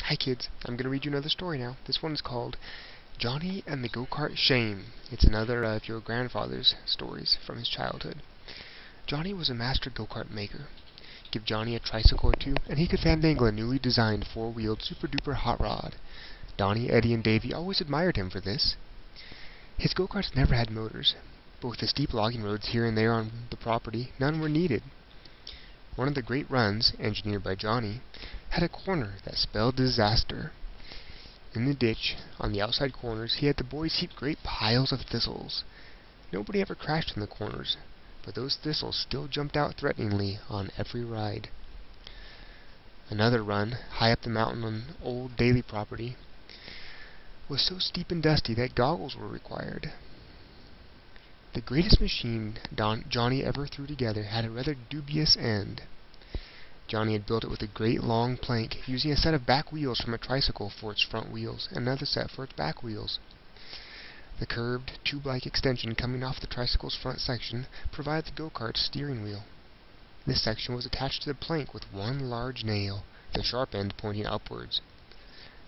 Hi kids, I'm going to read you another story now. This one is called Jonny and the Go-Kart Shame. It's another of your grandfather's stories from his childhood. Jonny was a master go-kart maker. Give Jonny a tricycle or two, and he could fandangle a newly designed four-wheeled super-duper hot rod. Donnie, Eddie, and Davy always admired him for this. His go-karts never had motors, but with the steep logging roads here and there on the property, none were needed. One of the great runs, engineered by Jonny, had a corner that spelled disaster. In the ditch, on the outside corners, he had the boys heap great piles of thistles. Nobody ever crashed in the corners, but those thistles still jumped out threateningly on every ride. Another run, high up the mountain on old Daly property, was so steep and dusty that goggles were required. The greatest machine Jonny ever threw together had a rather dubious end. Jonny had built it with a great long plank, using a set of back wheels from a tricycle for its front wheels, and another set for its back wheels. The curved, tube-like extension coming off the tricycle's front section provided the go-kart's steering wheel. This section was attached to the plank with one large nail, the sharp end pointing upwards.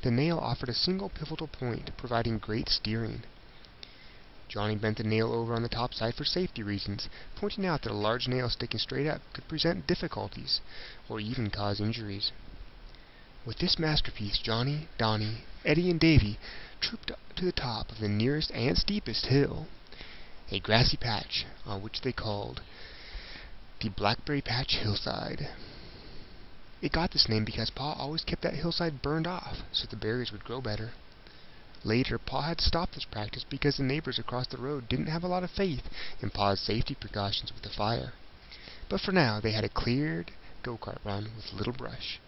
The nail offered a single pivotal point, providing great steering. Jonny bent the nail over on the top side for safety reasons, pointing out that a large nail sticking straight up could present difficulties, or even cause injuries. With this masterpiece, Jonny, Donnie, Eddie, and Davy trooped up to the top of the nearest and steepest hill, a grassy patch on which they called the Blackberry Patch Hillside. It got this name because Pa always kept that hillside burned off so the berries would grow better. Later, Pa had to stop this practice because the neighbors across the road didn't have a lot of faith in Pa's safety precautions with the fire. But for now, they had a cleared go-kart run with little brush.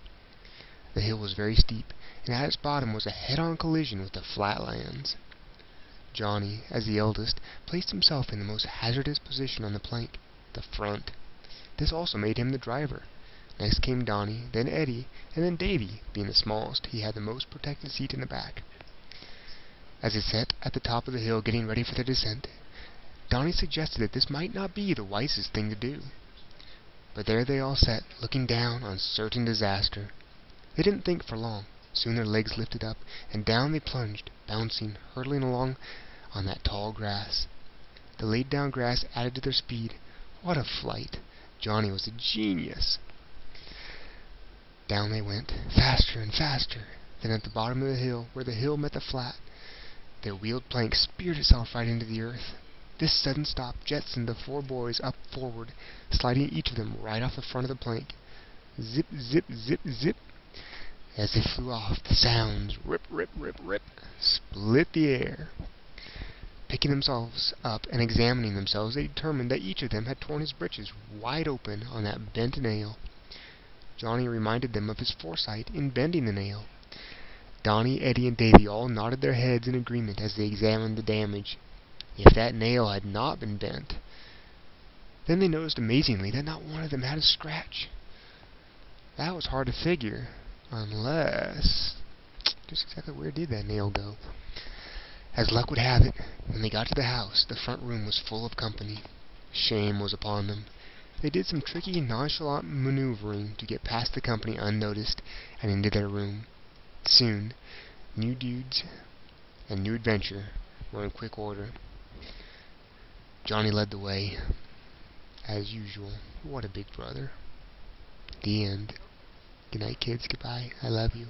The hill was very steep, and at its bottom was a head-on collision with the flatlands. Jonny, as the eldest, placed himself in the most hazardous position on the plank, the front. This also made him the driver. Next came Donnie, then Eddie, and then Davy. Being the smallest, he had the most protected seat in the back. As they sat at the top of the hill getting ready for the descent, Donnie suggested that this might not be the wisest thing to do. But there they all sat, looking down on certain disaster. They didn't think for long. Soon their legs lifted up, and down they plunged, bouncing, hurtling along on that tall grass. The laid-down grass added to their speed. What a flight! Jonny was a genius. Down they went, faster and faster. Then at the bottom of the hill, where the hill met the flat, their wheeled plank speared itself right into the earth. This sudden stop jettisoned the four boys up forward, sliding each of them right off the front of the plank. Zip, zip, zip, zip. As they flew off, the sounds, rip, rip, rip, rip, split the air. Picking themselves up and examining themselves, they determined that each of them had torn his breeches wide open on that bent nail. Jonny reminded them of his foresight in bending the nail. Donnie, Eddie, and Davy all nodded their heads in agreement as they examined the damage. If that nail had not been bent, then they noticed amazingly that not one of them had a scratch. That was hard to figure, unless... just exactly where did that nail go? As luck would have it, when they got to the house, the front room was full of company. Shame was upon them. They did some tricky, nonchalant maneuvering to get past the company unnoticed and into their room. Soon, new dudes and new adventure were in quick order. Jonny led the way, as usual. What a big brother. The end. Good night, kids. Goodbye. I love you.